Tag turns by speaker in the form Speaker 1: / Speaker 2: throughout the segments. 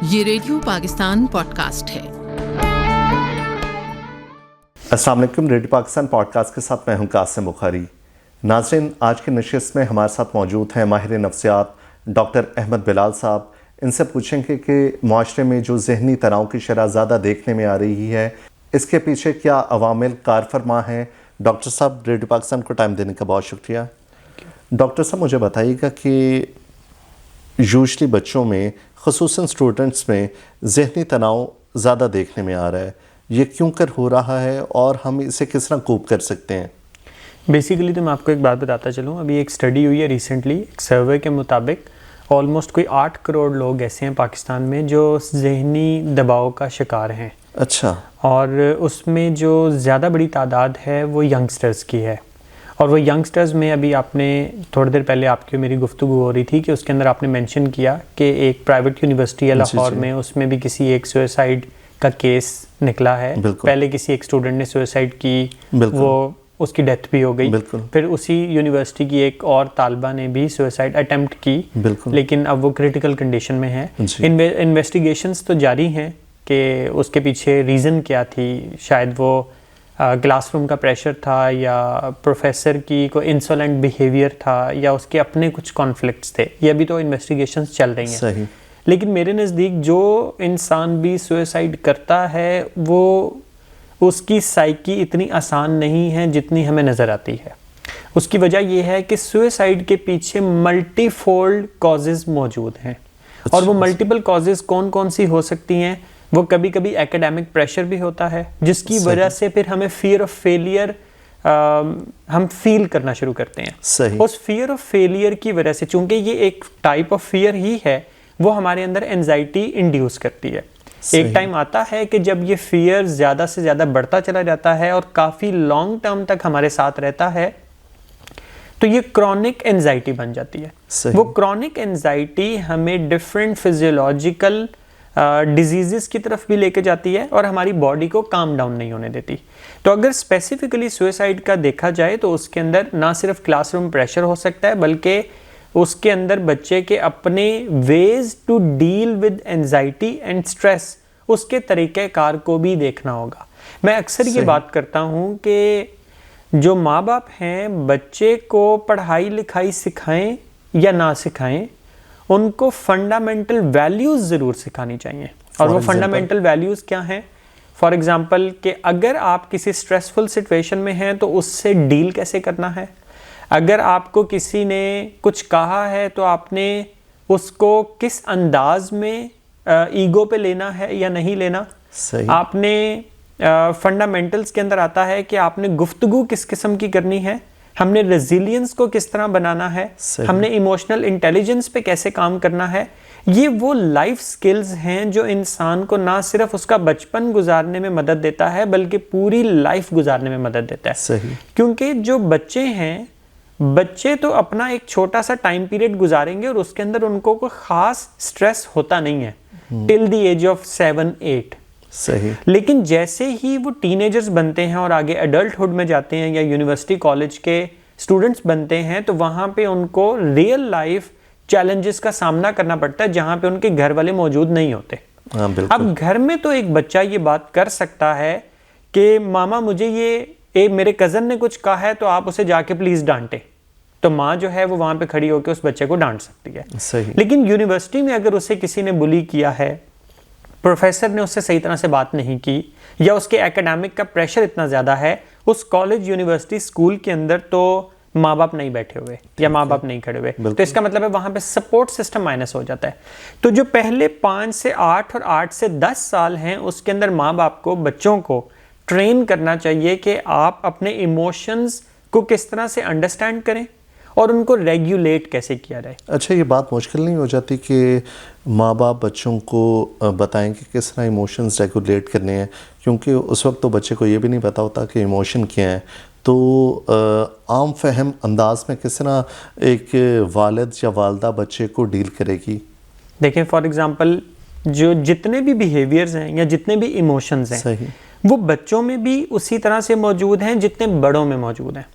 Speaker 1: ये radio Pakistan podcast है।
Speaker 2: अस्सलाम वालेकुम। रेडियो पाकिस्तान पॉडकास्ट के साथ मैं हूं कासिम बुखारी। नाज़रीन, आज की नशिस्त में हमारे साथ मौजूद हैं माहिर नफ्सियात डॉक्टर अहमद बिलाल साहब। इनसे पूछेंगे कि माशरे में जो जहनी तनाव की शरह ज़्यादा देखने में आ रही है, इसके पीछे क्या अवामिल कारफरमा हैं। डॉक्टर साहब, रेडियो पाकिस्तान को टाइम देने का बहुत शुक्रिया। डॉक्टर साहब, मुझे बताइएगा कि यूजुअली बच्चों में, ख़ुसूसन स्टूडेंट्स में जहनी तनाव ज़्यादा देखने में आ रहा है। ये क्यों कर हो रहा है और हम इसे किस तरह कोप कर सकते हैं?
Speaker 3: बेसिकली तो मैं आपको एक बात बताता चलूँ। अभी एक स्टडी हुई है रिसेंटली, एक सर्वे के मुताबिक ऑलमोस्ट कोई 8 करोड़ लोग ऐसे हैं पाकिस्तान में जो जहनी दबाव का शिकार हैं।
Speaker 2: अच्छा।
Speaker 3: और उसमें जो ज़्यादा बड़ी तादाद है वो यंगस्टर्स की है। और वो यंगस्टर्स में अभी आपने थोड़ी देर पहले आपकी मेरी गुफ्तगू हो रही थी कि उसके अंदर आपने मेंशन किया कि एक प्राइवेट यूनिवर्सिटी है लाहौर में, उसमें भी किसी एक सुसाइड का केस निकला है। पहले किसी एक स्टूडेंट ने सुसाइड की, वो उसकी डेथ भी हो गई। फिर उसी यूनिवर्सिटी की एक और तालिबा ने भी सुसाइड अटेम्प्ट की, लेकिन अब वो क्रिटिकल कंडीशन में है। इन्वेस्टिगेशंस तो जारी हैं कि उसके पीछे रीज़न क्या थी। शायद वो क्लासरूम का प्रेशर था, या प्रोफेसर की कोई इंसोलेंट बिहेवियर था, या उसके अपने कुछ कॉन्फ्लिक्ट्स थे। ये अभी तो इन्वेस्टिगेशंस चल रही हैं।
Speaker 2: सही।
Speaker 3: लेकिन मेरे नज़दीक जो इंसान भी सुसाइड करता है वो उसकी साइकी इतनी आसान नहीं है जितनी हमें नज़र आती है। उसकी वजह यह है कि सुसाइड के पीछे मल्टीफोल्ड कॉजेज़ मौजूद हैं। और वो मल्टीपल कॉजेज़ कौन कौन सी हो सकती हैं? वो कभी कभी एकेडमिक प्रेशर भी होता है, जिसकी वजह से फिर हमें फियर ऑफ फेलियर हम फील करना शुरू करते हैं।
Speaker 2: सही।
Speaker 3: उस फियर ऑफ फेलियर की वजह से, चूंकि ये एक टाइप ऑफ फियर ही है, वो हमारे अंदर एंजाइटी इंड्यूस करती है। एक टाइम आता है कि जब ये फियर ज़्यादा से ज़्यादा बढ़ता चला जाता है और काफ़ी लॉन्ग टर्म तक हमारे साथ रहता है, तो ये क्रॉनिक एंजाइटी बन जाती है। वो क्रॉनिक एंजाइटी हमें डिफरेंट फिजियोलॉजिकल डिजीज़ की तरफ भी लेके जाती है और हमारी बॉडी को काम डाउन नहीं होने देती। तो अगर स्पेसिफिकली सुसाइड का देखा जाए तो उसके अंदर ना सिर्फ क्लासरूम प्रेशर हो सकता है, बल्कि उसके अंदर बच्चे के अपने ways to deal with anxiety and stress, उसके तरीक़ेकार को भी देखना होगा। मैं अक्सर ये बात करता हूँ कि जो माँ बाप हैं, बच्चे को पढ़ाई लिखाई सिखाएं या ना सिखाएं, उनको फंडामेंटल वैल्यूज़ ज़रूर सिखानी चाहिए। और वो फंडामेंटल वैल्यूज़ क्या हैं? फॉर एग्ज़ाम्पल कि अगर आप किसी स्ट्रेसफुल सिचुएशन में हैं तो उससे डील कैसे करना है। अगर आपको किसी ने कुछ कहा है तो आपने उसको किस अंदाज में ईगो पे लेना है या नहीं लेना।
Speaker 2: सही।
Speaker 3: आपने फंडामेंटल्स के अंदर आता है कि आपने गुफ्तगू किस किस्म की करनी है, हमने रेजिलियंस को किस तरह बनाना है, हमने इमोशनल इंटेलिजेंस पे कैसे काम करना है। ये वो लाइफ स्किल्स हैं जो इंसान को ना सिर्फ उसका बचपन गुजारने में मदद देता है, बल्कि पूरी लाइफ गुजारने में मदद देता है।
Speaker 2: सही।
Speaker 3: क्योंकि जो बच्चे हैं, बच्चे तो अपना एक छोटा सा टाइम पीरियड गुजारेंगे और उसके अंदर उनको कोई खास स्ट्रेस होता नहीं है टिल द एज ऑफ 7-8।
Speaker 2: सही।
Speaker 3: लेकिन जैसे ही वो टीनेजर्स बनते हैं और आगे एडल्टहुड में जाते हैं या यूनिवर्सिटी कॉलेज के स्टूडेंट्स बनते हैं, तो वहाँ पे उनको रियल लाइफ चैलेंजेस का सामना करना पड़ता है जहाँ पे उनके घर वाले मौजूद नहीं होते। अब घर में तो एक बच्चा ये बात कर सकता है कि मामा मुझे ये मेरे कज़न ने कुछ कहा है तो आप उसे जाके प्लीज़ डांटे। तो माँ जो है वो वहाँ पे खड़ी होकर उस बच्चे को डांट सकती है।
Speaker 2: सही।
Speaker 3: लेकिन यूनिवर्सिटी में अगर उसे किसी ने बुली किया है, प्रोफेसर ने उससे सही तरह से बात नहीं की, या उसके एकेडमिक का प्रेशर इतना ज़्यादा है, उस कॉलेज यूनिवर्सिटी स्कूल के अंदर तो माँ बाप नहीं बैठे हुए या माँ बाप नहीं खड़े हुए, तो इसका मतलब है वहाँ पे सपोर्ट सिस्टम माइनस हो जाता है। तो जो पहले 5 से 8 और 8 से 10 साल हैं, उसके अंदर माँ बाप को बच्चों को ट्रेन करना चाहिए कि आप अपने इमोशंस को किस तरह से अंडरस्टैंड करें और उनको रेगुलेट कैसे किया जाए।
Speaker 2: अच्छा, ये बात मुश्किल नहीं हो जाती कि माँ बाप बच्चों को बताएं कि किस तरह इमोशंस रेगुलेट करने हैं? क्योंकि उस वक्त तो बच्चे को ये भी नहीं पता होता कि इमोशन क्या है। तो आम फहम अंदाज में किस तरह एक वालिद या वालदा बच्चे को डील करेगी?
Speaker 3: देखें, फॉर एग्जांपल जो जितने भी बिहेवियर्स हैं या जितने भी इमोशंस हैं,
Speaker 2: सही,
Speaker 3: वो बच्चों में भी उसी तरह से मौजूद हैं जितने बड़ों में मौजूद हैं।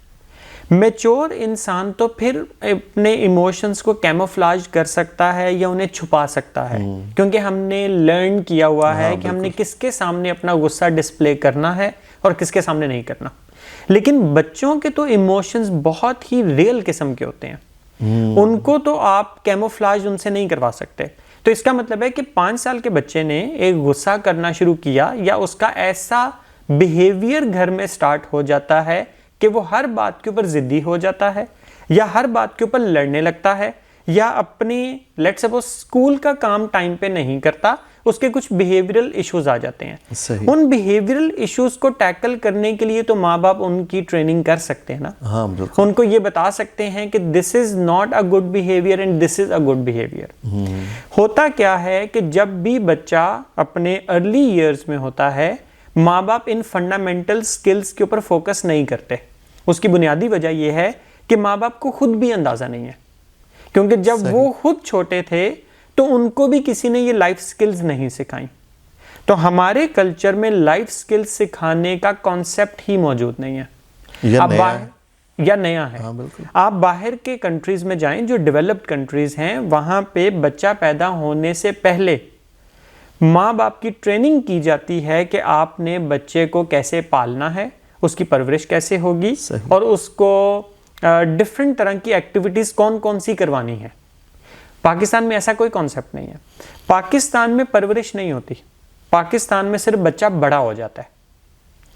Speaker 3: मैच्योर इंसान तो फिर अपने इमोशंस को कैमोफ्लेज कर सकता है या उन्हें छुपा सकता है, क्योंकि हमने लर्न किया हुआ है कि हमने किसके सामने अपना गुस्सा डिस्प्ले करना है और किसके सामने नहीं करना। लेकिन बच्चों के तो इमोशंस बहुत ही रियल किस्म के होते हैं, उनको तो आप कैमोफ्लेज उनसे नहीं करवा सकते। तो इसका मतलब है कि 5 साल के बच्चे ने एक गुस्सा करना शुरू किया या उसका ऐसा बिहेवियर घर में स्टार्ट हो जाता है कि वो हर बात के ऊपर जिद्दी हो जाता है या हर बात के ऊपर लड़ने लगता है या अपने लेट्स सपोज स्कूल का काम टाइम पे नहीं करता, उसके कुछ बिहेवियरल इश्यूज आ जाते हैं।
Speaker 2: सही।
Speaker 3: उन बिहेवियरल इश्यूज को टैकल करने के लिए तो माँ बाप उनकी ट्रेनिंग कर सकते हैं ना।
Speaker 2: हाँ, बिल्कुल।
Speaker 3: उनको ये बता सकते हैं कि this is not a good behaviour and this is a good behaviour. होता क्या है कि जब भी बच्चा अपने अर्ली ईयर्स में होता है, माँ बाप इन फंडामेंटल स्किल्स के ऊपर फोकस नहीं करते। उसकी बुनियादी वजह यह है कि माँ बाप को खुद भी अंदाजा नहीं है, क्योंकि जब वो खुद छोटे थे तो उनको भी किसी ने ये लाइफ स्किल्स नहीं सिखाई। तो हमारे कल्चर में लाइफ स्किल्स सिखाने का कॉन्सेप्ट ही मौजूद नहीं है या नया है।
Speaker 2: हाँ, बिल्कुल।
Speaker 3: आप बाहर के कंट्रीज में जाएं, जो डेवलप्ड कंट्रीज हैं, वहां पे बच्चा पैदा होने से पहले माँ बाप की ट्रेनिंग की जाती है कि आपने बच्चे को कैसे पालना है, उसकी परवरिश कैसे होगी और उसको डिफरेंट तरह की एक्टिविटीज कौन कौन सी करवानी है। पाकिस्तान में ऐसा कोई कॉन्सेप्ट नहीं है। पाकिस्तान में परवरिश नहीं होती, पाकिस्तान में सिर्फ बच्चा बड़ा हो जाता है,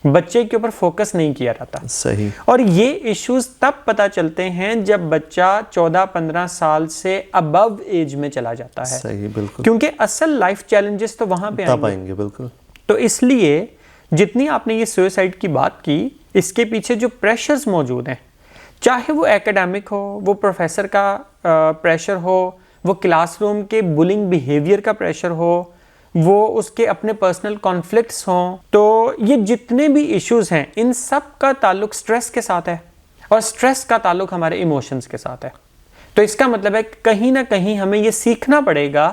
Speaker 3: बच्चे के ऊपर फोकस नहीं किया जाता।
Speaker 2: सही।
Speaker 3: और ये इश्यूज तब पता चलते हैं जब बच्चा 14-15 साल से अबव एज में चला जाता है।
Speaker 2: सही, बिल्कुल।
Speaker 3: क्योंकि असल लाइफ चैलेंजेस तो वहां पे
Speaker 2: आएंगे। बिल्कुल।
Speaker 3: तो इसलिए जितनी आपने ये सुसाइड की बात की, इसके पीछे जो प्रेशर्स मौजूद हैं, चाहे वो एकेडमिक हो, वो प्रोफेसर का प्रेशर हो, वो क्लासरूम के बुलिंग बिहेवियर का प्रेशर हो, वो उसके अपने पर्सनल कॉन्फ्लिक्ट्स हों, तो ये जितने भी इश्यूज हैं, इन सब का ताल्लुक स्ट्रेस के साथ है और स्ट्रेस का ताल्लुक हमारे इमोशंस के साथ है। तो इसका मतलब है कहीं ना कहीं हमें ये सीखना पड़ेगा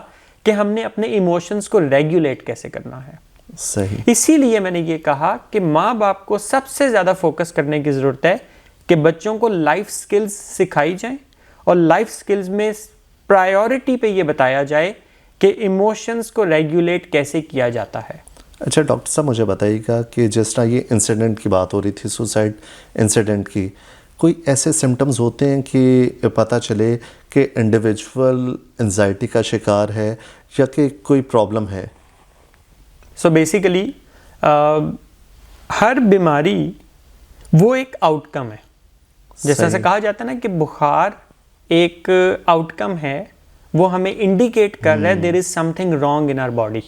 Speaker 3: कि हमने अपने इमोशंस को रेगुलेट कैसे करना है।
Speaker 2: सही।
Speaker 3: इसीलिए मैंने ये कहा कि माँ बाप को सबसे ज्यादा फोकस करने की जरूरत है कि बच्चों को लाइफ स्किल्स सिखाई जाएं और लाइफ स्किल्स में प्रायोरिटी पे ये बताया जाए कि इमोशंस को रेगुलेट कैसे किया जाता है।
Speaker 2: अच्छा डॉक्टर साहब, मुझे बताइएगा कि जिस तरह ये इंसिडेंट की बात हो रही थी, सुसाइड इंसिडेंट की, कोई ऐसे सिम्टम्स होते हैं कि पता चले कि इंडिविजुअल एंजाइटी का शिकार है या कि कोई प्रॉब्लम है?
Speaker 3: सो बेसिकली हर बीमारी वो एक आउटकम है। जैसा से कहा जाता है ना कि बुखार एक आउटकम है, वो हमें इंडिकेट कर रहा है there is something wrong in our body.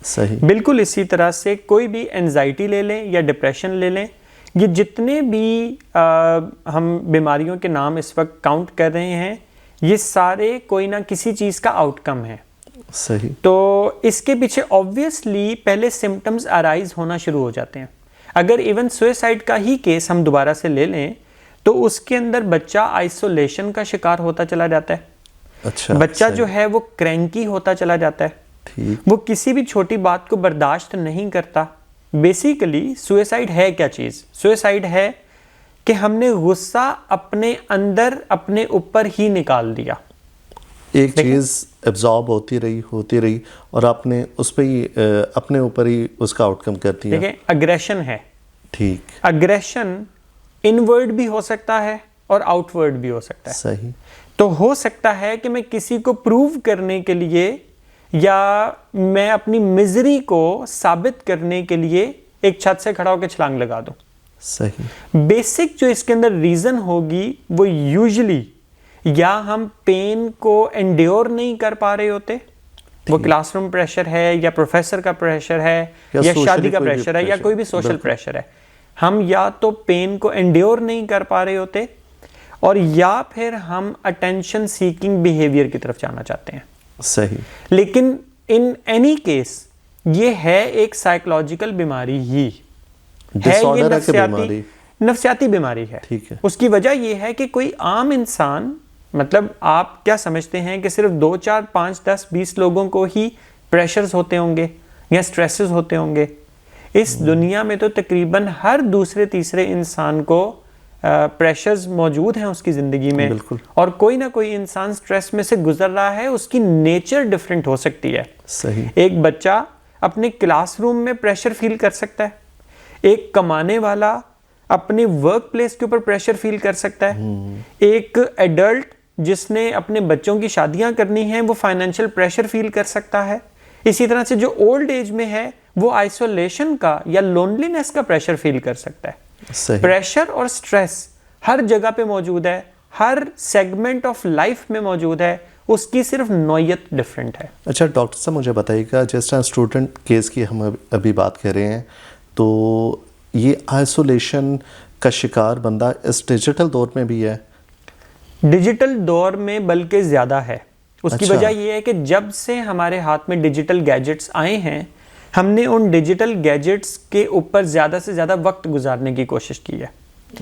Speaker 2: सही।
Speaker 3: बिल्कुल इसी तरह से कोई भी एंजाइटी ले लें या डिप्रेशन ले लें, ये जितने भी हम बीमारियों के नाम इस वक्त काउंट कर रहे हैं, ये सारे कोई ना किसी चीज़ का आउटकम है।
Speaker 2: सही।
Speaker 3: तो इसके पीछे ऑब्वियसली पहले सिम्टम्स अराइज होना शुरू हो जाते हैं। अगर इवन सुसाइड का ही केस हम दोबारा से ले लें तो उसके अंदर बच्चा आइसोलेशन का शिकार होता चला जाता है।
Speaker 2: अच्छा।
Speaker 3: बच्चा जो है वो क्रैंकी होता चला जाता है।
Speaker 2: ठीक।
Speaker 3: वो किसी भी छोटी बात को बर्दाश्त नहीं करता। बेसिकली सुसाइड है क्या चीज़? सुसाइड है कि हमने गुस्सा अपने अंदर अपने ऊपर ही निकाल दिया।
Speaker 2: एक चीज़ एब्जॉर्ब होती रही और आपने उस पर ही अपने ऊपर ही उसका आउटकम कर दिया।
Speaker 3: देखिए, अग्रेशन है।
Speaker 2: ठीक।
Speaker 3: अग्रेशन इनवर्ड भी हो सकता है और आउटवर्ड भी हो सकता है।
Speaker 2: सही।
Speaker 3: तो हो सकता है कि मैं किसी को प्रूव करने के लिए या मैं अपनी मिजरी को साबित करने के लिए एक छत से खड़ा होकर छलांग लगा दूं।
Speaker 2: सही।
Speaker 3: बेसिक जो इसके अंदर रीजन होगी वो यूजुअली या हम पेन को एंड्योर नहीं कर पा रहे होते, वो क्लासरूम प्रेशर है या प्रोफेसर का प्रेशर है या शादी का प्रेशर है या कोई भी सोशल प्रेशर है, हम या तो पेन को एंड्योर नहीं कर पा रहे होते और या फिर हम अटेंशन सीकिंग बिहेवियर की तरफ जाना चाहते हैं।
Speaker 2: सही।
Speaker 3: लेकिन इन एनी केस ये है एक साइकोलॉजिकल बीमारी ही है, ये नफ्सियाती बीमारी है।
Speaker 2: ठीक है।
Speaker 3: उसकी वजह यह है कि कोई आम इंसान, मतलब आप क्या समझते हैं कि सिर्फ 2, 4, 5, 10, 20 लोगों को ही प्रेशर्स होते होंगे या स्ट्रेसेस होते होंगे? इस दुनिया में तो तकरीबन हर दूसरे तीसरे इंसान को प्रेशर्स मौजूद हैं उसकी ज़िंदगी में,
Speaker 2: बिल्कुल।
Speaker 3: और कोई ना कोई इंसान स्ट्रेस में से गुजर रहा है, उसकी नेचर डिफरेंट हो सकती है।
Speaker 2: सही।
Speaker 3: एक बच्चा अपने क्लासरूम में प्रेशर फील कर सकता है, एक कमाने वाला अपने वर्क प्लेस के ऊपर प्रेशर फील कर सकता है, एक एडल्ट जिसने अपने बच्चों की शादियां करनी हैं वो फाइनेंशियल प्रेशर फील कर सकता है। इसी तरह से जो ओल्ड एज में है वो आइसोलेशन का या लोनलीनेस का प्रेशर फील कर सकता है।
Speaker 2: सही।
Speaker 3: प्रेशर और स्ट्रेस हर जगह पे मौजूद है, हर सेगमेंट ऑफ लाइफ में मौजूद है, उसकी सिर्फ नौयत डिफरेंट है।
Speaker 2: अच्छा डॉक्टर साहब, मुझे बताइएगा, जिस तरह स्टूडेंट केस की हम अभी बात कर रहे हैं, तो ये आइसोलेशन का शिकार बंदा इस डिजिटल दौर में भी है?
Speaker 3: डिजिटल दौर में बल्कि ज़्यादा है। उसकी
Speaker 2: अच्छा।
Speaker 3: वजह यह है कि जब से हमारे हाथ में डिजिटल गैजेट्स आए हैं, हमने उन डिजिटल गैजेट्स के ऊपर ज़्यादा से ज़्यादा वक्त गुजारने की कोशिश की है।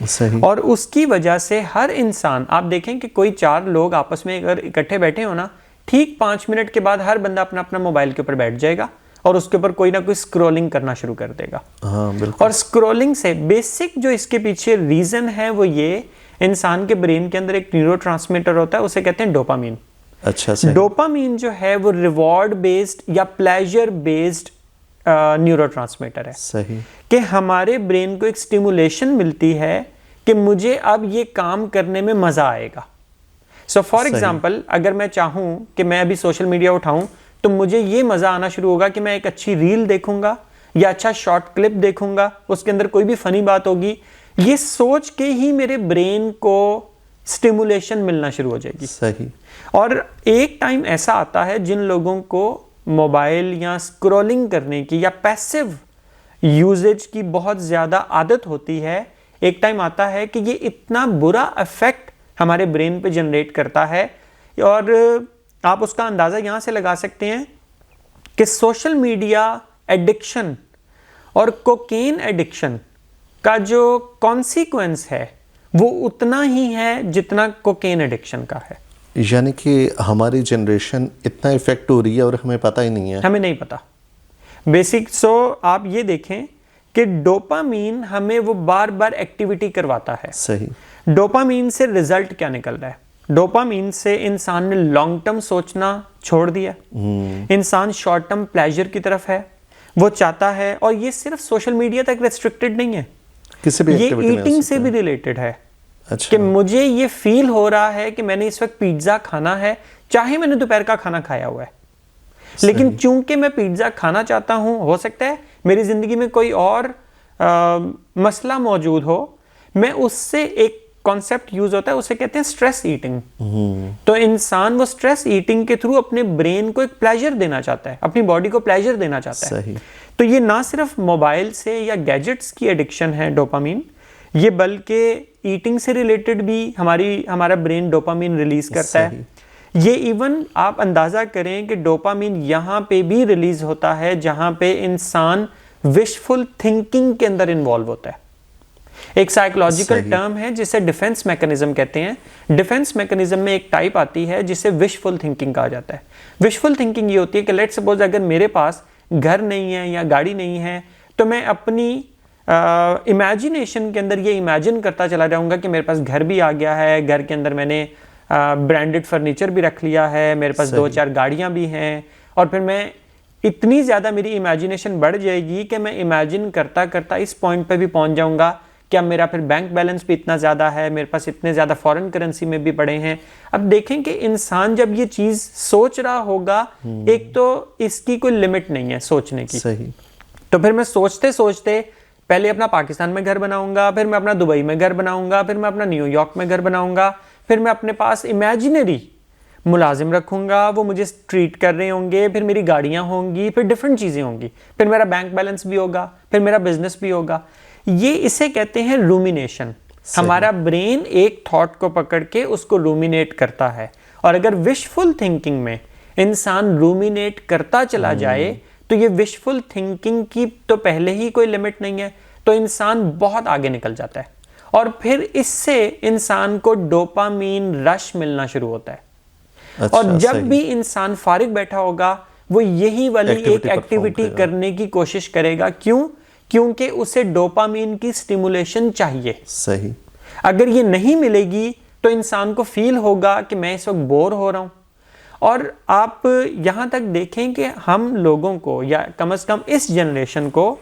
Speaker 2: सही।
Speaker 3: और उसकी वजह से हर इंसान, आप देखें कि कोई 4 लोग आपस में अगर इकट्ठे बैठे हो ना, ठीक 5 मिनट के बाद हर बंदा अपना अपना मोबाइल के ऊपर बैठ जाएगा और उसके ऊपर कोई ना कोई स्क्रॉलिंग करना शुरू कर देगा।
Speaker 2: हाँ बिल्कुल।
Speaker 3: और स्क्रॉलिंग से बेसिक जो इसके पीछे रीज़न है वो ये, इंसान के ब्रेन के अंदर एक न्यूरोट्रांसमीटर होता है, उसे कहते हैं डोपामीन।
Speaker 2: अच्छा। सही।
Speaker 3: डोपामीन जो है वो रिवॉर्ड बेस्ड या प्लेजर बेस्ड न्यूरोट्रांसमीटर है।
Speaker 2: सही।
Speaker 3: कि हमारे ब्रेन को एक स्टिमुलेशन मिलती है कि मुझे अब ये काम करने में मजा आएगा। सो फॉर एग्जाम्पल, अगर मैं चाहूं कि मैं अभी सोशल मीडिया उठाऊं तो मुझे ये मजा आना शुरू होगा कि मैं एक अच्छी रील देखूंगा या अच्छा शॉर्ट क्लिप देखूंगा, उसके अंदर कोई भी फनी बात होगी, ये सोच के ही मेरे ब्रेन को स्टिमुलेशन मिलना शुरू हो जाएगी।
Speaker 2: सही।
Speaker 3: और एक टाइम ऐसा आता है जिन लोगों को मोबाइल या स्क्रॉलिंग करने की या पैसिव यूजेज की बहुत ज़्यादा आदत होती है, एक टाइम आता है कि ये इतना बुरा इफेक्ट हमारे ब्रेन पे जनरेट करता है। और आप उसका अंदाज़ा यहाँ से लगा सकते हैं कि सोशल मीडिया एडिक्शन और कोकेन एडिक्शन का जो कॉन्सिक्वेंस है वो उतना ही है जितना कोकेन एडिक्शन का है।
Speaker 2: यानी कि हमारी जनरेशन इतना इफेक्ट हो रही है और हमें पता ही नहीं है।
Speaker 3: हमें नहीं पता बेसिक। सो आप ये देखें कि डोपामीन हमें वो बार बार एक्टिविटी करवाता है।
Speaker 2: सही।
Speaker 3: डोपामीन से रिजल्ट क्या निकल रहा है? डोपामीन से इंसान ने लॉन्ग टर्म सोचना छोड़ दिया, इंसान शॉर्ट टर्म प्लेजर की तरफ है, वो चाहता है। और ये सिर्फ सोशल मीडिया तक रेस्ट्रिक्टेड नहीं है,
Speaker 2: किसी भी
Speaker 3: ये
Speaker 2: एक्टिविटी में
Speaker 3: ईटिंग से भी रिलेटेड है।
Speaker 2: अच्छा।
Speaker 3: कि मुझे ये फील हो रहा है कि मैंने इस वक्त पिज्जा खाना है, चाहे मैंने दोपहर का खाना खाया हुआ है, लेकिन चूंकि मैं पिज्जा खाना चाहता हूं, हो सकता है मेरी जिंदगी में कोई और मसला मौजूद हो, मैं उससे एक कॉन्सेप्ट यूज होता है, उसे कहते हैं स्ट्रेस ईटिंग। तो इंसान वो स्ट्रेस ईटिंग के थ्रू अपने ब्रेन को एक प्लेजर देना चाहता है, अपनी बॉडी को प्लेजर देना चाहता है।
Speaker 2: सही।
Speaker 3: तो ये ना सिर्फ मोबाइल से या गैजेट्स की एडिक्शन है डोपामीन, ये बल्कि ईटिंग से रिलेटेड भी हमारा ब्रेन डोपामीन रिलीज करता है। ये इवन आप अंदाजा करें कि डोपामीन यहाँ पे भी रिलीज होता है जहाँ पे इंसान विशफुल थिंकिंग के अंदर इन्वॉल्व होता है। एक साइकोलॉजिकल टर्म है जिसे डिफेंस मैकेनिज्म कहते हैं। डिफेंस मैकेनिज्म में एक टाइप आती है जिसे विशफुल थिंकिंग कहा जाता है। विशफुल थिंकिंग ये होती है कि लेट्स सपोज अगर मेरे पास घर नहीं है या गाड़ी नहीं है, तो मैं अपनी इमेजिनेशन के अंदर ये इमेजिन करता चला जाऊंगा कि मेरे पास घर भी आ गया है, घर के अंदर मैंने ब्रांडेड फर्नीचर भी रख लिया है, मेरे पास 2-4 गाड़ियां भी हैं, और फिर मैं इतनी ज़्यादा मेरी इमेजिनेशन बढ़ जाएगी कि मैं इमेजिन करता करता इस पॉइंट पे भी पहुंच जाऊंगा कि अब मेरा फिर बैंक बैलेंस भी इतना ज़्यादा है, मेरे पास इतने ज़्यादा फॉरेन करेंसी में भी पड़े हैं। अब देखें कि इंसान जब ये चीज़ सोच रहा होगा, एक तो इसकी कोई लिमिट नहीं है सोचने की।
Speaker 2: सही।
Speaker 3: तो फिर मैं सोचते सोचते पहले अपना पाकिस्तान में घर बनाऊंगा, फिर मैं अपना दुबई में घर बनाऊंगा, फिर मैं अपना न्यूयॉर्क में घर बनाऊंगा, फिर मैं अपने पास इमेजिनरी मुलाजिम रखूंगा, वो मुझे ट्रीट कर रहे होंगे, फिर मेरी गाड़ियां होंगी, फिर डिफरेंट चीज़ें होंगी, फिर मेरा बैंक बैलेंस भी होगा, फिर मेरा बिजनेस भी होगा। ये इसे कहते हैं रूमिनेशन। हमारा ब्रेन एक थॉट को पकड़ के उसको रूमिनेट करता है। और अगर विशफुल थिंकिंग में इंसान रूमिनेट करता चला जाए तो ये विशफुल थिंकिंग की तो पहले ही कोई लिमिट नहीं है, तो इंसान बहुत आगे निकल जाता है। और फिर इससे इंसान को डोपामीन रश मिलना शुरू होता है।
Speaker 2: अच्छा,
Speaker 3: और जब
Speaker 2: सही।
Speaker 3: भी इंसान फारिग बैठा होगा वो यही वाली एक एक्टिविटी करने की कोशिश करेगा। क्यों? क्योंकि उसे डोपामीन की स्टिमुलेशन चाहिए।
Speaker 2: सही।
Speaker 3: अगर ये नहीं मिलेगी तो इंसान को फील होगा कि मैं इस वक्त बोर हो रहा हूँ। और आप यहाँ तक देखें कि हम लोगों को, या कम से कम इस जनरेशन को,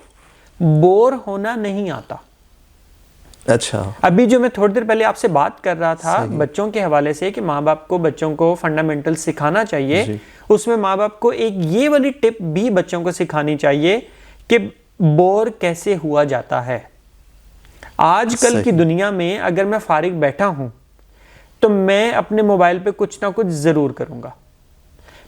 Speaker 3: बोर होना नहीं आता।
Speaker 2: अच्छा,
Speaker 3: अभी जो मैं थोड़ी देर पहले आपसे बात कर रहा था बच्चों के हवाले से कि माँ बाप को बच्चों को फंडामेंटल सिखाना चाहिए, उसमें माँ बाप को एक ये वाली टिप भी बच्चों को सिखानी चाहिए कि बोर कैसे हुआ जाता है। आजकल की दुनिया में अगर मैं फारिग बैठा हूं तो मैं अपने मोबाइल पे कुछ ना कुछ जरूर करूंगा।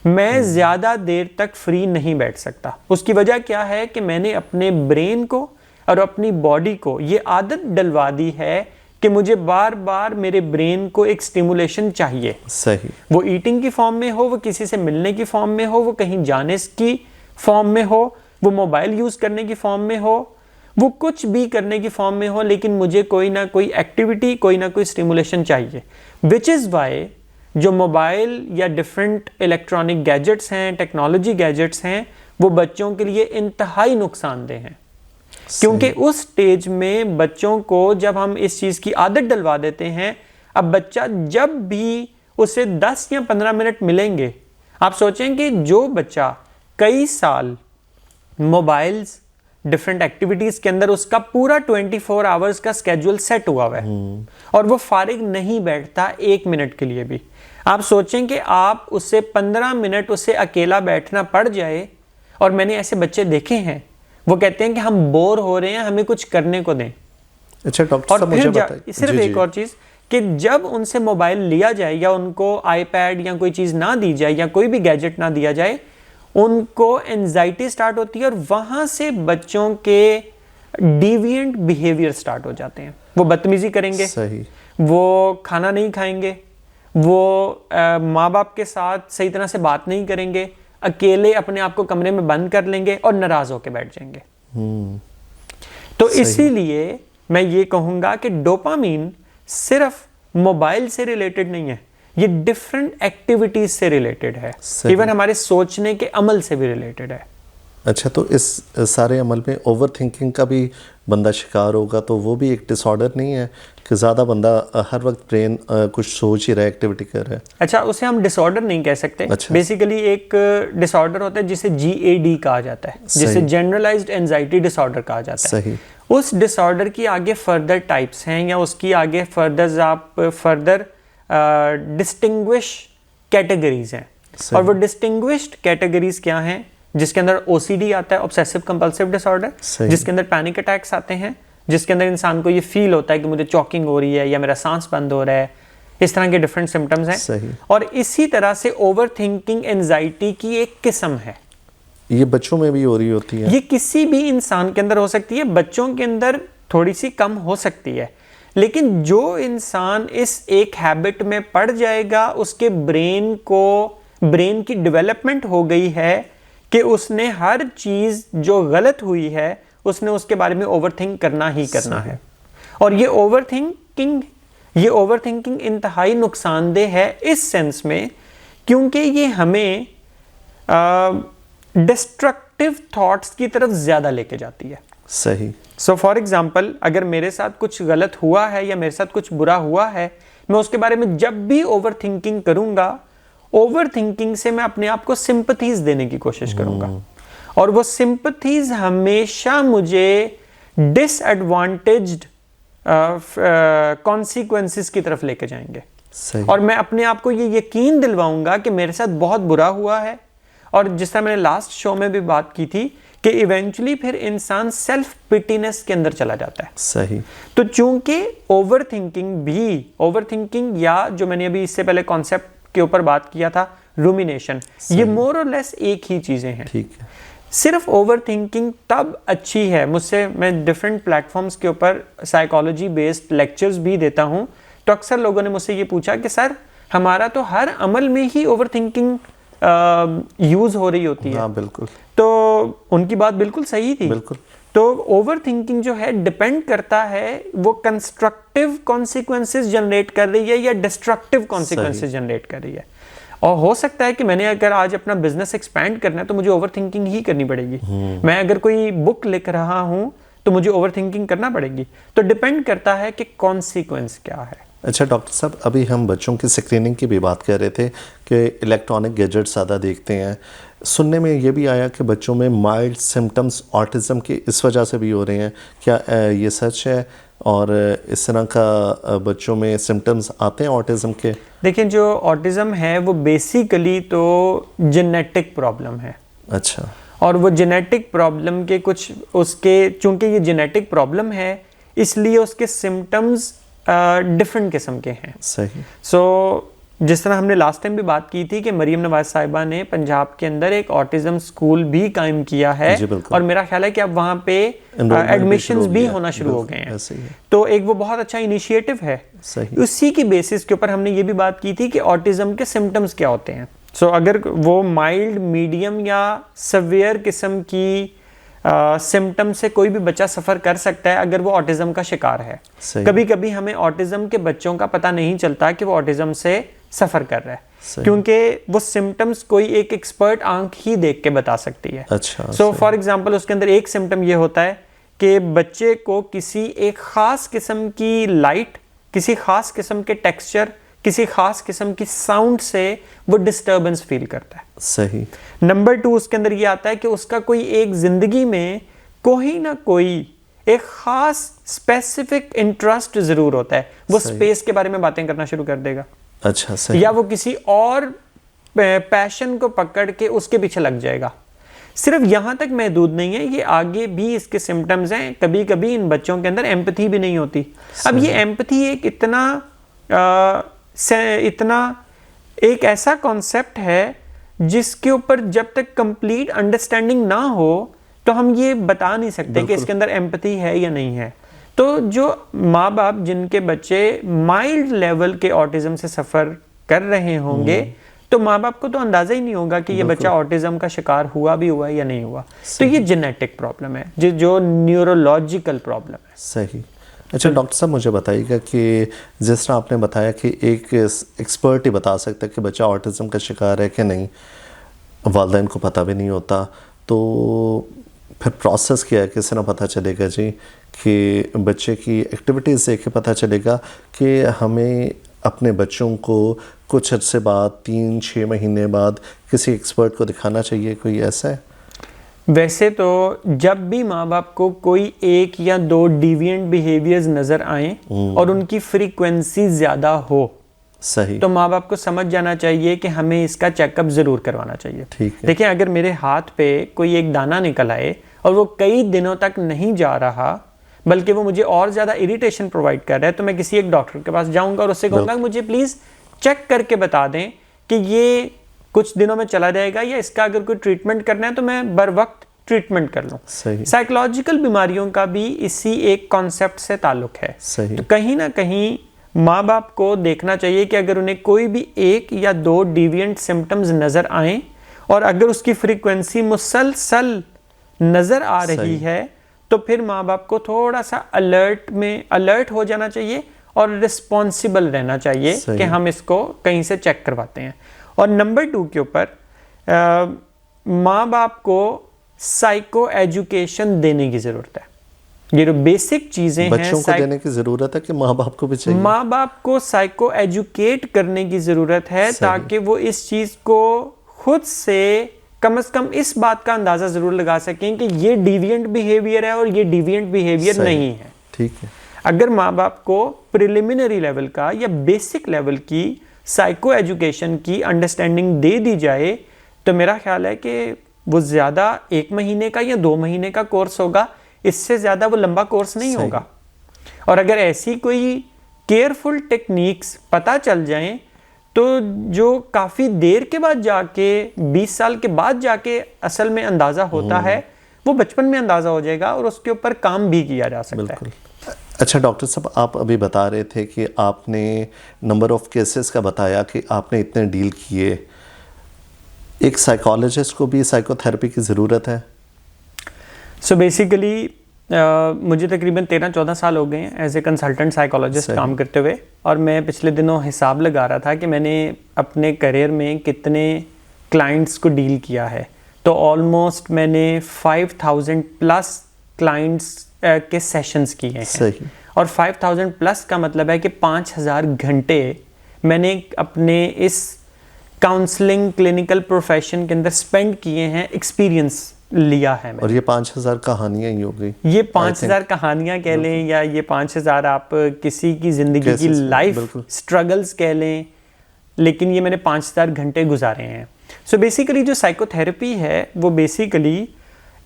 Speaker 3: मैं ज्यादा देर तक फ्री नहीं बैठ सकता। उसकी वजह क्या है कि मैंने अपने ब्रेन को और अपनी बॉडी को ये आदत डलवा दी है कि मुझे बार बार मेरे ब्रेन को एक स्टिमुलेशन चाहिए।
Speaker 2: सही।
Speaker 3: वो ईटिंग की फॉर्म में हो, वो किसी से मिलने की फॉर्म में हो, वो कहीं जाने की फॉर्म में हो, वो मोबाइल यूज करने की फॉर्म में हो, वो कुछ भी करने की फॉर्म में हो, लेकिन मुझे कोई ना कोई एक्टिविटी, कोई ना कोई स्टिमुलेशन चाहिए। विच इज वाई जो मोबाइल या डिफरेंट इलेक्ट्रॉनिक गैजेट्स हैं, टेक्नोलॉजी गैजेट्स हैं, वो बच्चों के लिए इंतहाई नुकसानदेह हैं। क्योंकि उस स्टेज में बच्चों को जब हम इस चीज की आदत डलवा देते हैं, अब बच्चा जब भी उसे 10 या 15 मिनट मिलेंगे, आप सोचेंगे जो बच्चा कई साल मोबाइल्स, डिफरेंट एक्टिविटीज के अंदर उसका पूरा 24 आवर्स का स्केड्यूल सेट हुआ है और वो फारिग नहीं बैठता 1 मिनट के लिए भी। आप सोचें कि आप उससे 15 मिनट उसे अकेला बैठना पड़ जाए, और मैंने ऐसे बच्चे देखे हैं, वो कहते हैं कि हम बोर हो रहे हैं, हमें कुछ करने को दें।
Speaker 2: अच्छा डॉक्टर साहब, मुझे बताइए
Speaker 3: सिर्फ एक और चीज कि जब उनसे मोबाइल लिया जाए या उनको आईपैड या कोई चीज ना दी जाए या कोई भी गैजेट ना दिया जाए, उनको एंजाइटी स्टार्ट होती है और वहां से बच्चों के डिविएंट बिहेवियर स्टार्ट हो जाते हैं। वो बदतमीजी करेंगे,
Speaker 2: सही,
Speaker 3: वो खाना नहीं खाएंगे, वो माँ बाप के साथ सही तरह से बात नहीं करेंगे, अकेले अपने आप को कमरे में बंद कर लेंगे और नाराज होकर बैठ जाएंगे। तो इसीलिए मैं ये कहूंगा कि डोपामीन सिर्फ मोबाइल से रिलेटेड नहीं है, ये डिफरेंट एक्टिविटीज से रिलेटेड है, इवन हमारे सोचने के अमल से भी रिलेटेड है।
Speaker 2: अच्छा, तो इस सारे अमल में ओवर थिंकिंग का भी बंदा शिकार होगा, तो वो भी एक डिसऑर्डर नहीं है कि ज़्यादा बंदा हर वक्त ब्रेन कुछ सोच ही रहा है, एक्टिविटी कर रहा है?
Speaker 3: अच्छा, उसे हम डिसऑर्डर नहीं कह सकते।
Speaker 2: अच्छा।
Speaker 3: बेसिकली एक डिसऑर्डर होता है जिसे GAD कहा जाता है, जिसे जनरलाइज्ड एंजाइटी डिसऑर्डर कहा जाता है।
Speaker 2: सही।
Speaker 3: उस डिसऑर्डर की आगे फर्दर टाइप्स हैं, या उसकी आगे फर्दर डिस्टिंग्विश कैटेगरीज हैं। और वो डिस्टिंग्विश्ड कैटेगरीज क्या हैं? जिसके अंदर OCD आता है, ऑब्सेसिव कंपल्सिव डिसऑर्डर, जिसके अंदर पैनिक अटैक्स आते हैं, जिसके अंदर इंसान को ये फील होता है कि मुझे चॉकिंग हो रही है या मेरा सांस बंद हो रहा है। इस तरह के डिफरेंट सिम्टम्स हैं।
Speaker 2: सही।
Speaker 3: और इसी तरह से ओवर थिंकिंग एंजाइटी की एक किस्म है।
Speaker 2: ये बच्चों में भी हो रही होती है?
Speaker 3: ये किसी भी इंसान के अंदर हो सकती है, बच्चों के अंदर थोड़ी सी कम हो सकती है, लेकिन जो इंसान इस एक हैबिट में पड़ जाएगा, उसके ब्रेन की डेवलपमेंट हो गई है कि उसने हर चीज जो गलत हुई है उसने उसके बारे में ओवरथिंक करना ही करना है। और ये ओवरथिंकिंग इंतहाई नुकसानदेह है इस सेंस में, क्योंकि ये हमें डिस्ट्रक्टिव थॉट्स की तरफ ज्यादा लेके जाती है।
Speaker 2: सही।
Speaker 3: सो फॉर एग्जाम्पल, अगर मेरे साथ कुछ गलत हुआ है या मेरे साथ कुछ बुरा हुआ है, मैं उसके बारे में जब भी ओवरथिंकिंग करूंगा, ओवरथिंकिंग से मैं अपने आप को सिंपैथीज देने की कोशिश करूंगा, और वो सिंपैथीज हमेशा मुझे डिसएडवांटेज्ड कॉन्सिक्वेंसेस की तरफ लेके जाएंगे।
Speaker 2: सही।
Speaker 3: और मैं अपने आप को ये यकीन दिलवाऊंगा कि मेरे साथ बहुत बुरा हुआ है, और जिस तरह मैंने लास्ट शो में भी बात की थी कि इवेंचुअली फिर इंसान सेल्फ पिटीनेस के अंदर चला जाता है।
Speaker 2: सही।
Speaker 3: तो चूंकि ओवरथिंकिंग या जो मैंने अभी इससे पहले कॉन्सेप्ट के ऊपर बात किया था, रूमिनेशन, ये मोर और लेस एक ही चीजें हैं।
Speaker 2: ठीक है।
Speaker 3: सिर्फ ओवरथिंकिंग तब अच्छी है, मैं डिफरेंट प्लेटफॉर्म्स के ऊपर साइकोलॉजी बेस्ड लेक्चर्स भी देता हूं, तो अक्सर लोगों ने मुझसे ये पूछा कि सर, हमारा तो हर अमल में ही ओवरथिंकिंग यूज हो रही होती है।
Speaker 2: हाँ, बिल्कुल।
Speaker 3: तो उनकी बात बिल्कुल सही थी।
Speaker 2: बिल्कुल।
Speaker 3: तो ओवरथिंकिंग जो है डिपेंड करता है वो कंस्ट्रक्टिव कॉन्सिक्वेंसेस जनरेट कर रही है या डिस्ट्रक्टिव कॉन्सिक्वेंसेस जनरेट कर रही है। और हो सकता है कि मैंने अगर आज अपना बिजनेस एक्सपैंड करना है तो मुझे ओवरथिंकिंग ही करनी पड़ेगी। मैं अगर कोई बुक लिख रहा हूं तो मुझे ओवर थिंकिंग करना पड़ेगी। तो डिपेंड करता है कि कॉन्सिक्वेंस क्या है।
Speaker 2: अच्छा डॉक्टर साहब, अभी हम बच्चों की स्क्रीनिंग की भी बात कर रहे थे कि इलेक्ट्रॉनिक गैजेट्स ज़्यादा देखते हैं। सुनने में ये भी आया कि बच्चों में माइल्ड सिम्टम्स ऑटिज़म की इस वजह से भी हो रहे हैं, क्या ये सच है? और इस तरह का बच्चों में सिम्टम्स आते हैं ऑटिज़म के?
Speaker 3: देखिए, जो ऑटिज़म है वो बेसिकली तो जेनेटिक प्रॉब्लम है।
Speaker 2: अच्छा।
Speaker 3: और वो जेनेटिक प्रॉब्लम के कुछ उसके, चूंकि ये जेनेटिक प्रॉब्लम है इसलिए उसके सिम्टम्स डिफरेंट किस्म के हैं।
Speaker 2: सही।
Speaker 3: सो जिस तरह हमने लास्ट टाइम भी बात की थी कि मरीम नवाज साहिबा ने पंजाब के अंदर एक ऑटिज्म स्कूल भी कायम किया है, और मेरा ख्याल है कि अब वहाँ पे एडमिशंस भी होना शुरू हो गए हैं। तो एक वो बहुत अच्छा इनिशिएटिव है।
Speaker 2: सही।
Speaker 3: उसी की बेसिस के ऊपर हमने ये भी बात की थी कि ऑटिज्म के सिम्टम्स क्या होते हैं। सो अगर वो माइल्ड, मीडियम या सवेयर किस्म की सिम्टम से कोई भी बच्चा सफ़र कर सकता है अगर वो ऑटिज्म का शिकार है। कभी कभी हमें ऑटिज्म के बच्चों का पता नहीं चलता कि वो ऑटिज्म से सफ़र कर रहा है, क्योंकि वो सिम्टम्स कोई एक एक्सपर्ट आंख ही देख के बता सकती है।
Speaker 2: अच्छा।
Speaker 3: सो फॉर एग्जांपल उसके अंदर एक सिम्टम ये होता है कि बच्चे को किसी एक ख़ास किस्म की लाइट, किसी ख़ास किस्म के टेक्सचर, किसी खास किस्म की साउंड से वो डिस्टर्बेंस फील करता है।
Speaker 2: सही।
Speaker 3: नंबर 2 उसके अंदर ये आता है कि उसका कोई एक जिंदगी में कोई ना कोई एक खास स्पेसिफिक इंटरेस्ट जरूर होता है, वो स्पेस के बारे में बातें करना शुरू कर देगा।
Speaker 2: अच्छा। सही।
Speaker 3: या वो किसी और पैशन को पकड़ के उसके पीछे लग जाएगा। सिर्फ यहां तक महदूद नहीं है, ये आगे भी इसके सिम्टम्स हैं। कभी कभी इन बच्चों के अंदर एम्पैथी भी नहीं होती। अब ये एम्पैथी एक इतना एक ऐसा कॉन्सेप्ट है जिसके ऊपर जब तक कंप्लीट अंडरस्टैंडिंग ना हो तो हम ये बता नहीं सकते कि इसके अंदर एम्पैथी है या नहीं है। तो जो माँ बाप जिनके बच्चे माइल्ड लेवल के ऑटिज्म से सफ़र कर रहे होंगे, तो माँ बाप को तो अंदाज़ा ही नहीं होगा कि ये बच्चा ऑटिज्म का शिकार हुआ भी हुआ या नहीं हुआ। तो ये जेनेटिक प्रॉब्लम है, जो न्यूरोलॉजिकल प्रॉब्लम है।
Speaker 2: सही। अच्छा डॉक्टर साहब, मुझे बताइएगा कि जिस तरह आपने बताया कि एक एक्सपर्ट ही बता सकता है कि बच्चा ऑटिज्म का शिकार है कि नहीं, वालिदैन को पता भी नहीं होता, तो फिर प्रोसेस क्या है? किस तरह पता चलेगा जी कि बच्चे की एक्टिविटीज़ देख के पता चलेगा कि हमें अपने बच्चों को कुछ अर्से बाद, 3-6 महीने बाद किसी एक्सपर्ट को दिखाना चाहिए? कोई ऐसा है?
Speaker 3: वैसे तो जब भी माँ बाप को कोई 1 या 2 डिविएंट बिहेवियर्स नजर आए और उनकी फ्रीक्वेंसी ज्यादा हो,
Speaker 2: सही,
Speaker 3: तो माँ बाप को समझ जाना चाहिए कि हमें इसका चेकअप जरूर करवाना चाहिए।
Speaker 2: ठीक है।
Speaker 3: देखिए, अगर मेरे हाथ पे कोई एक दाना निकल आए और वो कई दिनों तक नहीं जा रहा, बल्कि वो मुझे और ज्यादा इरिटेशन प्रोवाइड कर रहा है, तो मैं किसी एक डॉक्टर के पास जाऊंगा और उससे कहूंगा मुझे प्लीज चेक करके बता दें कि ये कुछ दिनों में चला जाएगा या इसका अगर कोई ट्रीटमेंट करना है तो मैं बर वक्त ट्रीटमेंट कर लूं। साइकोलॉजिकल बीमारियों का भी इसी एक कॉन्सेप्ट से ताल्लुक है।
Speaker 2: सही।
Speaker 3: तो कहीं ना कहीं माँ बाप को देखना चाहिए कि अगर उन्हें कोई भी 1 या 2 डिविएंट सिम्टम्स नजर आए और अगर उसकी फ्रीक्वेंसी मुसलसल नजर आ रही है, तो फिर माँ बाप को थोड़ा सा अलर्ट हो जाना चाहिए और रिस्पॉन्सिबल रहना चाहिए कि हम इसको कहीं से चेक करवाते हैं। और नंबर 2 के ऊपर माँ बाप को साइको एजुकेशन देने की जरूरत है। ये जो बेसिक चीजें हैं
Speaker 2: बच्चों को देने की जरूरत है कि माँ बाप को भी चाहिए?
Speaker 3: माँ बाप को साइको एजुकेट करने की जरूरत है, ताकि वो इस चीज को खुद से कम इस बात का अंदाजा जरूर लगा सकें कि ये डिविएंट बिहेवियर है और ये डिविएंट बिहेवियर नहीं है।
Speaker 2: ठीक है।
Speaker 3: अगर माँ बाप को प्रिलिमिनरी लेवल का या बेसिक लेवल की साइको एजुकेशन की अंडरस्टैंडिंग दे दी जाए, तो मेरा ख्याल है कि वो ज्यादा 1 महीने का या 2 महीने का कोर्स होगा, इससे ज्यादा वो लंबा कोर्स नहीं होगा। और अगर ऐसी कोई केयरफुल टेक्निक्स पता चल जाएं, तो जो काफी देर के बाद जाके 20 साल के बाद जाके असल में अंदाजा होता है, वो बचपन में अंदाजा हो जाएगा और उसके ऊपर काम भी किया जा सकता है।
Speaker 2: अच्छा डॉक्टर साहब, आप अभी बता रहे थे कि आपने नंबर ऑफ केसेस का बताया कि आपने इतने डील किए। एक साइकोलॉजिस्ट को भी साइकोथेरेपी की ज़रूरत है?
Speaker 3: सो बेसिकली मुझे तकरीबन 13-14 साल हो गए हैं एज ए कंसल्टेंट साइकोलॉजिस्ट काम करते हुए, और मैं पिछले दिनों हिसाब लगा रहा था कि मैंने अपने करियर में कितने क्लाइंट्स को डील किया है। तो ऑलमोस्ट मैंने 5000 प्लस क्लाइंट्स के सेशंस किए हैं।
Speaker 2: सही।
Speaker 3: और 5000 प्लस का मतलब है कि 5000 घंटे मैंने अपने इस काउंसलिंग क्लिनिकल प्रोफेशन के अंदर स्पेंड किए हैं, एक्सपीरियंस लिया है मैंने।
Speaker 2: और ये 5000 कहानियां ही हो गई,
Speaker 3: ये 5000 कहानियां कह लें या ये 5000 आप किसी की जिंदगी की लाइफ स्ट्रगल्स कह लें, लेकिन ये मैंने 5000 घंटे गुजारे हैं। सो बेसिकली जो साइकोथेरेपी है वो बेसिकली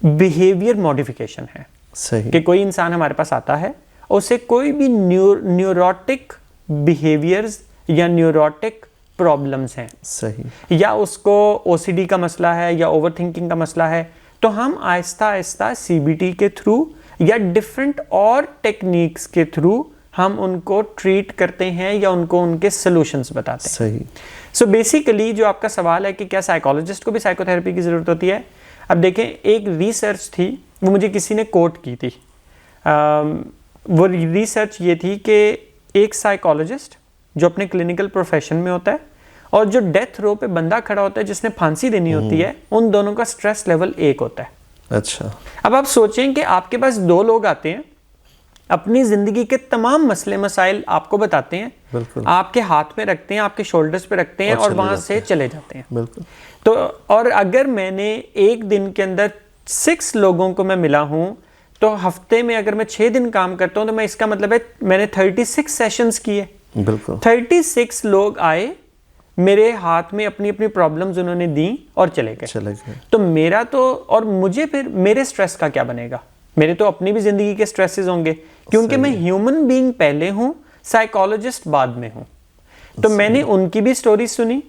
Speaker 3: बिहेवियर मॉडिफिकेशन है।
Speaker 2: सही।
Speaker 3: कि कोई इंसान हमारे पास आता है और उसे कोई भी न्यूरोटिक बिहेवियर्स या न्यूरोटिक प्रॉब्लम्स हैं,
Speaker 2: सही,
Speaker 3: या उसको ओसीडी का मसला है या ओवरथिंकिंग का मसला है, तो हम आहिस्ता आहिस्ता सीबीटी के थ्रू या डिफरेंट और टेक्निक्स के थ्रू हम उनको ट्रीट करते हैं या उनको उनके सॉल्यूशंस बताते हैं।
Speaker 2: सही।
Speaker 3: सो बेसिकली जो आपका सवाल है कि क्या साइकोलॉजिस्ट को भी साइकोथेरेपी की ज़रूरत होती है, अब देखें एक रिसर्च थी, वो मुझे किसी ने कोट की थी। वो रिसर्च ये थी कि एक साइकोलॉजिस्ट जो अपने क्लिनिकल प्रोफेशन में होता है और जो डेथ रो पे बंदा खड़ा होता है जिसने फांसी देनी होती है, उन दोनों का स्ट्रेस लेवल एक होता है।
Speaker 2: अच्छा।
Speaker 3: अब आप सोचें कि आपके पास दो लोग आते हैं, अपनी जिंदगी के तमाम मसले मसाइल आपको बताते हैं,
Speaker 2: बिल्कुल,
Speaker 3: आपके हाथ में रखते हैं, आपके शोल्डर्स पे रखते हैं और वहां से चले जाते हैं।
Speaker 2: बिल्कुल।
Speaker 3: तो और अगर मैंने एक दिन के अंदर 6 लोगों को मैं मिला हूं, तो हफ्ते में अगर मैं 6 दिन काम करता हूं, तो मैं इसका मतलब है मैंने 36 सेशंस किए।
Speaker 2: बिल्कुल।
Speaker 3: 36 लोग आए, मेरे हाथ में अपनी अपनी प्रॉब्लम्स उन्होंने दी और चले गए। तो मेरा तो, और मुझे फिर मेरे स्ट्रेस का क्या बनेगा? मेरे तो अपनी भी जिंदगी के स्ट्रेसेस होंगे, क्योंकि मैं ह्यूमन बीइंग पहले हूं, साइकोलॉजिस्ट बाद में हूं। तो मैंने उनकी भी स्टोरी सुनी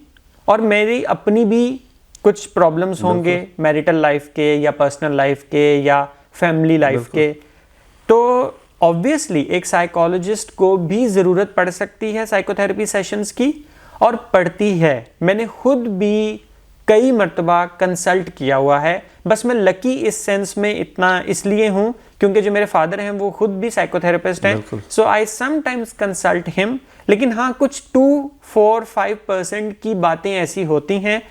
Speaker 3: और मेरी अपनी भी कुछ प्रॉब्लम्स होंगे, मैरिटल लाइफ के या पर्सनल लाइफ के या फैमिली लाइफ के। तो ऑब्वियसली एक साइकोलॉजिस्ट को भी ज़रूरत पड़ सकती है साइकोथेरेपी सेशंस की, और पड़ती है। मैंने खुद भी कई मर्तबा कंसल्ट किया हुआ है। बस मैं लकी इस सेंस में इतना इसलिए हूँ क्योंकि जो मेरे फादर हैं वो खुद भी साइकोथेरेपिस्ट हैं, सो आई समटाइम्स कंसल्ट हिम। लेकिन हाँ, कुछ 2-4-5% की बातें ऐसी होती हैं,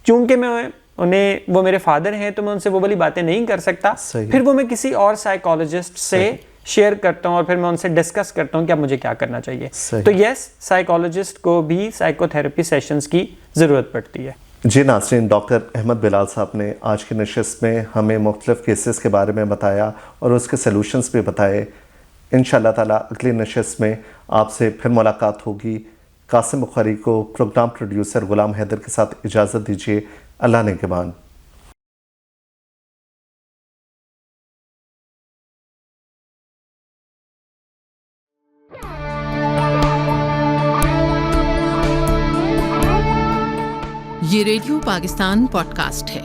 Speaker 3: चूंकि मैं उन्हें, वो मेरे फादर हैं, तो मैं उनसे वो वाली बातें नहीं कर सकता। फिर वो मैं किसी और साइकोलॉजिस्ट से शेयर करता हूं और फिर मैं उनसे डिस्कस करता हूं कि अब मुझे क्या करना चाहिए। तो यस, साइकोलॉजिस्ट को भी साइकोथेरेपी सेशंस की ज़रूरत पड़ती है।
Speaker 2: जी नाज़रीन, डॉक्टर अहमद बिलाल साहब ने आज की नशिस्त में हमें मुख्तलिफ केसेस के बारे में बताया और उसके सलूशंस भी बताए। इंशाअल्लाह ताला अगली नशिस्त में आपसे फिर मुलाकात होगी। कासिम बुखारी को प्रोग्राम प्रोड्यूसर गुलाम हैदर के साथ इजाज़त दीजिए। अल्लाह निगहबान।
Speaker 1: ये रेडियो पाकिस्तान पॉडकास्ट है।